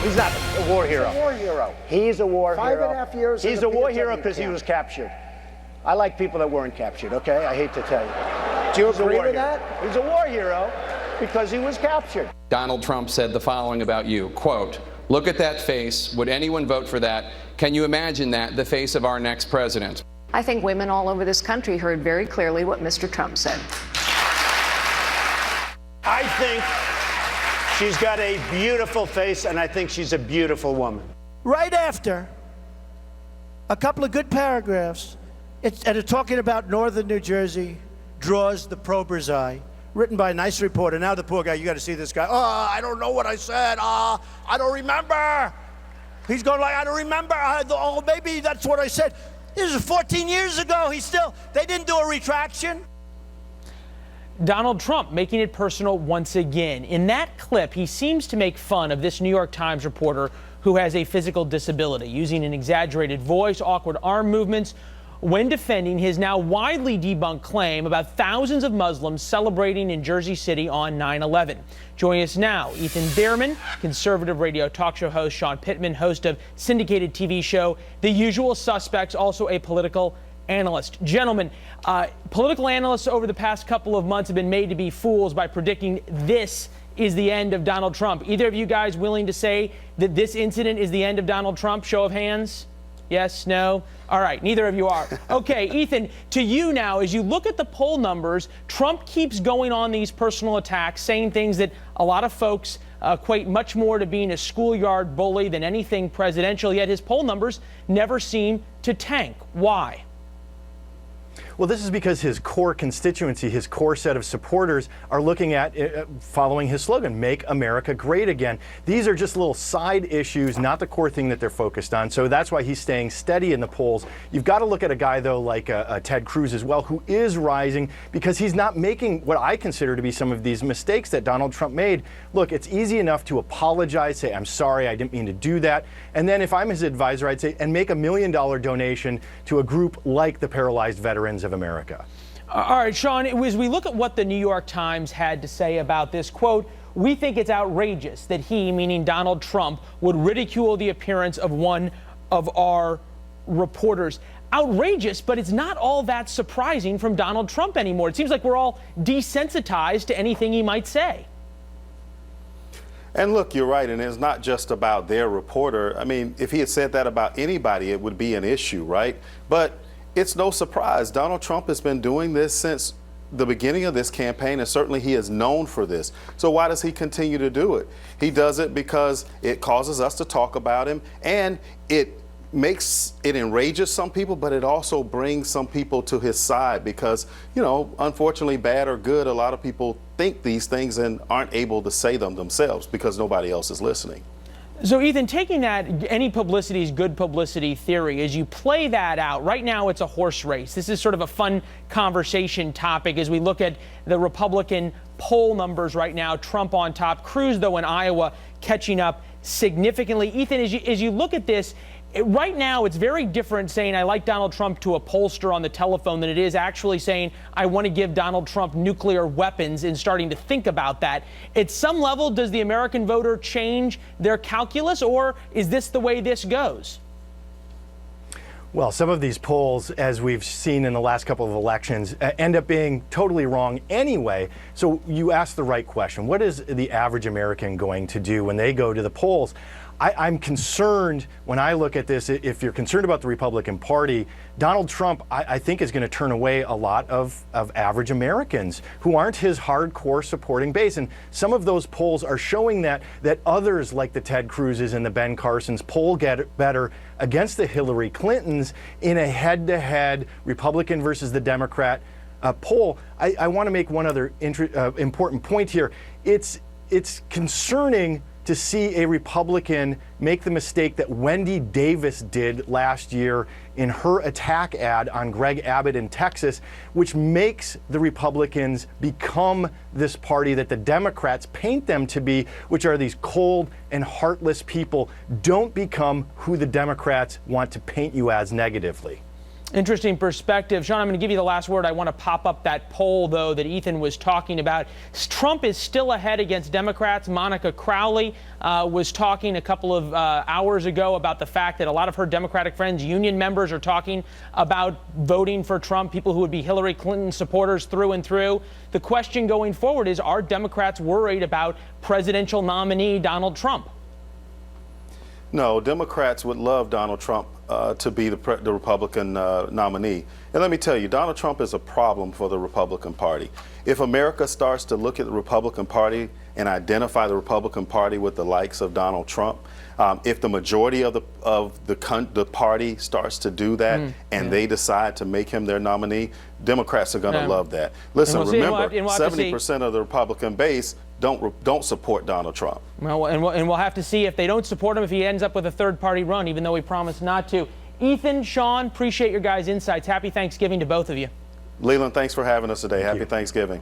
He's not a war hero. He's a war hero. He's a war hero. 5.5 years. He's a war hero because he was captured. I like people that weren't captured, okay? I hate to tell you. Do you agree with that? He's a war hero because he was captured. Donald Trump said the following about you, quote, "Look at that face. Would anyone vote for that? Can you imagine that, the face of our next president?" I think women all over this country heard very clearly what Mr. Trump said. I think she's got a beautiful face, and I think she's a beautiful woman. Right after a couple of good paragraphs, and talking about northern New Jersey, draws the prober's eye, written by a nice reporter. Now the poor guy, you got to see this guy. Oh, I don't know what I said. I don't remember. He's going like, I don't remember. Oh, maybe that's what I said. This is 14 years ago. They didn't do a retraction. Donald Trump making it personal once again. In that clip, he seems to make fun of this New York Times reporter who has a physical disability, using an exaggerated voice, awkward arm movements, when defending his now widely debunked claim about thousands of Muslims celebrating in Jersey City on 9/11. Joining us now, Ethan Behrman, conservative radio talk show host, Sean Pittman, host of syndicated TV show The Usual Suspects, also a political analyst. Gentlemen, political analysts over the past couple of months have been made to be fools by predicting this is the end of Donald Trump. Either of you guys willing to say that this incident is the end of Donald Trump? Show of hands. Yes, no? All right, neither of you are. Okay, Ethan, to you now, as you look at the poll numbers, Trump keeps going on these personal attacks, saying things that a lot of folks equate much more to being a schoolyard bully than anything presidential, yet his poll numbers never seem to tank. Why? Well, this is because his core constituency, his core set of supporters are looking at following his slogan, "Make America Great Again." These are just little side issues, not the core thing that they're focused on. So that's why he's staying steady in the polls. You've got to look at a guy, though, like Ted Cruz as well, who is rising because he's not making what I consider to be some of these mistakes that Donald Trump made. Look, it's easy enough to apologize, say, "I'm sorry, I didn't mean to do that." And then if I'm his advisor, I'd say, and make $1 million donation to a group like the Paralyzed Veterans of America. All right, Sean, as we look at what the New York Times had to say about this, quote, "We think it's outrageous that he," meaning Donald Trump, "would ridicule the appearance of one of our reporters." Outrageous, but it's not all that surprising from Donald Trump anymore. It seems like we're all desensitized to anything he might say. And look, you're right, and it's not just about their reporter. I mean, if he had said that about anybody, it would be an issue, right? But it's no surprise. Donald Trump has been doing this since the beginning of this campaign, and certainly he is known for this. So why does he continue to do it? He does it because it causes us to talk about him, and it enrages some people, but it also brings some people to his side because, you know, unfortunately, bad or good, a lot of people think these things and aren't able to say them themselves because nobody else is listening. So, Ethan, taking that any publicity is good publicity theory, as you play that out, right now it's a horse race. This is sort of a fun conversation topic as we look at the Republican poll numbers right now. Trump on top, Cruz, though, in Iowa catching up significantly. Ethan, as you look at this, right now it's very different saying I like Donald Trump to a pollster on the telephone than it is actually saying I want to give Donald Trump nuclear weapons and starting to think about that. At some level, does the American voter change their calculus, or is this the way this goes? Well, some of these polls, as we've seen in the last couple of elections, end up being totally wrong anyway. So you ask the right question. What is the average American going to do when they go to the polls? I'm concerned when I look at this. If you're concerned about the Republican Party, Donald Trump, I think, is going to turn away a lot of average Americans who aren't his hardcore supporting base. And some of those polls are showing that others like the Ted Cruzes and the Ben Carsons poll get better against the Hillary Clintons in a head-to-head Republican versus the Democrat poll. I want to make one other important point here. It's concerning to see a Republican make the mistake that Wendy Davis did last year in her attack ad on Greg Abbott in Texas, which makes the Republicans become this party that the Democrats paint them to be, which are these cold and heartless people. Don't become who the Democrats want to paint you as negatively. Interesting perspective. Sean, I'm going to give you the last word. I want to pop up that poll, though, that Ethan was talking about. Trump is still ahead against Democrats. Monica Crowley was talking a couple of hours ago about the fact that a lot of her Democratic friends, union members, are talking about voting for Trump, people who would be Hillary Clinton supporters through and through. The question going forward is, are Democrats worried about presidential nominee Donald Trump? No, Democrats would love Donald Trump to be the Republican nominee. And let me tell you, Donald Trump is a problem for the Republican Party. If America starts to look at the Republican Party and identify the Republican Party with the likes of Donald Trump, if the majority of the party starts to do that and they decide to make him their nominee, Democrats are going to love that. Listen, remember, 70% of the Republican base don't support Donald Trump. Well, and we'll have to see if they don't support him, if he ends up with a third-party run, even though he promised not to. Ethan, Sean, appreciate your guys' insights. Happy Thanksgiving to both of you. Leland, thanks for having us today. Happy Thanksgiving.